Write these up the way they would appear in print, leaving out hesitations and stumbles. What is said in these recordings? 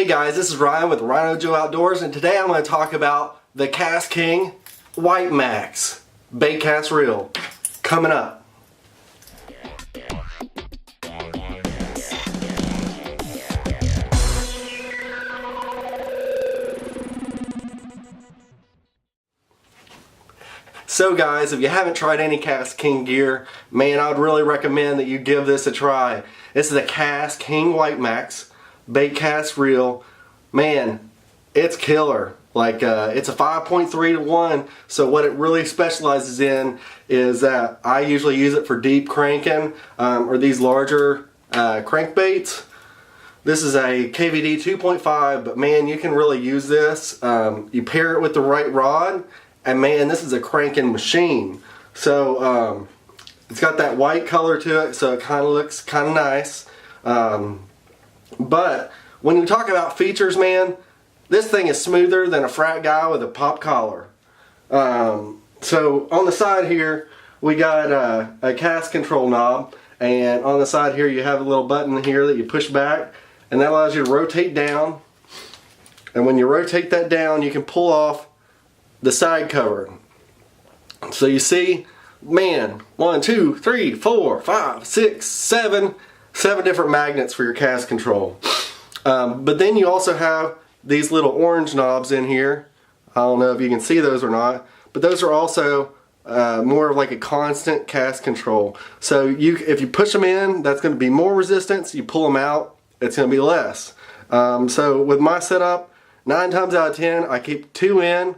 Hey guys, this is Ryan with Rhino Joe Outdoors, and today I'm going to talk about the KastKing Whitemax Baitcast Reel. Coming up. So guys, if you haven't tried any KastKing gear, man, I would really recommend that you give this a try. This is a KastKing Whitemax Baitcast Reel. Man, it's killer. Like it's a 5.3-to-1, so what it really specializes in is that I usually use it for deep cranking or these larger crankbaits. This is a KVD 2.5, but man, you can really use this. You pair it with the right rod, and man, this is a cranking machine. So it's got that white color to it, so it kind of looks kind of nice. But when you talk about features, man, this thing is smoother than a frat guy with a pop collar. So on the side here, we got a cast control knob, and on the side here you have a little button here that you push back, and that allows you to rotate down. And when you rotate that down, you can pull off the side cover. So you see, man, 1, 2, 3, 4, 5, 6, 7 different magnets for your cast control. But then you also have these little orange knobs in here. I don't know if you can see those or not, but those are also more of like a constant cast control. So if you push them in, that's going to be more resistance. You pull them out, it's going to be less. So with my setup, 9 times out of 10, I keep 2 in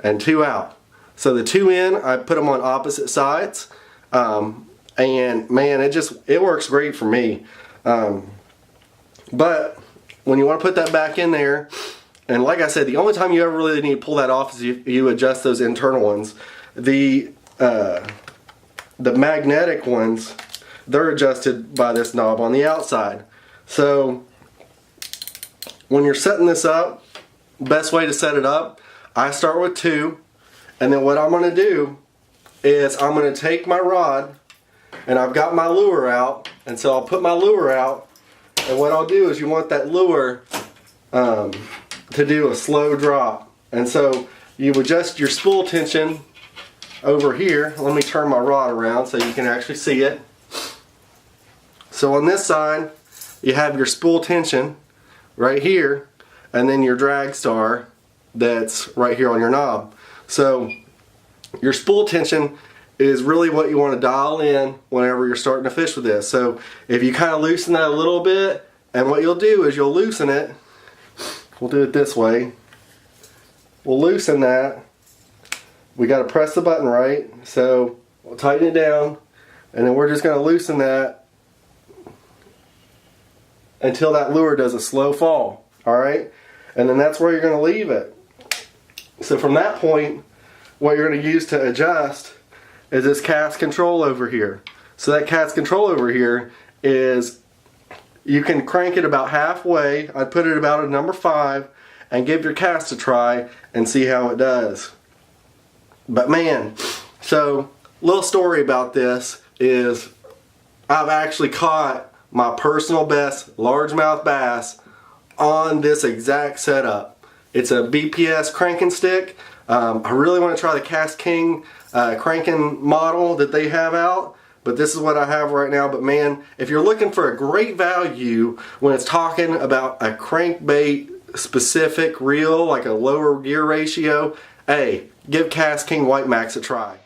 and 2 out. So the 2 in, I put them on opposite sides, and man, it works great for me. But when you want to put that back in there, and like I said, the only time you ever really need to pull that off is if you adjust those internal ones. The magnetic ones, they're adjusted by this knob on the outside. So when you're setting this up, best way to set it up, I start with 2, and then what I'm going to do is I'm going to take my rod, and I've got my lure out, and so I'll put my lure out, and what I'll do is you want that lure to do a slow drop. And so you adjust your spool tension over here. Let me turn my rod around so you can actually see it. So on this side, you have your spool tension right here, and then your drag star that's right here on your knob. So your spool tension is really what you want to dial in whenever you're starting to fish with this. So if you kind of loosen that a little bit, and what you'll do is you'll loosen it. We'll do it this way. We'll loosen that. We got to press the button right. So we'll tighten it down, and then we're just going to loosen that until that lure does a slow fall. Alright? And then that's where you're going to leave it. So from that point, what you're going to use to adjust is this cast control over here. So that cast control over here is, you can crank it about halfway. I'd put it about a number 5 and give your cast a try and see how it does. But man, so little story about this is I've actually caught my personal best largemouth bass on this exact setup. It's a BPS cranking stick. I really want to try the KastKing cranking model that they have out, but this is what I have right now. But man, if you're looking for a great value when it's talking about a crankbait specific reel, like a lower gear ratio, hey, give KastKing Whitemax a try.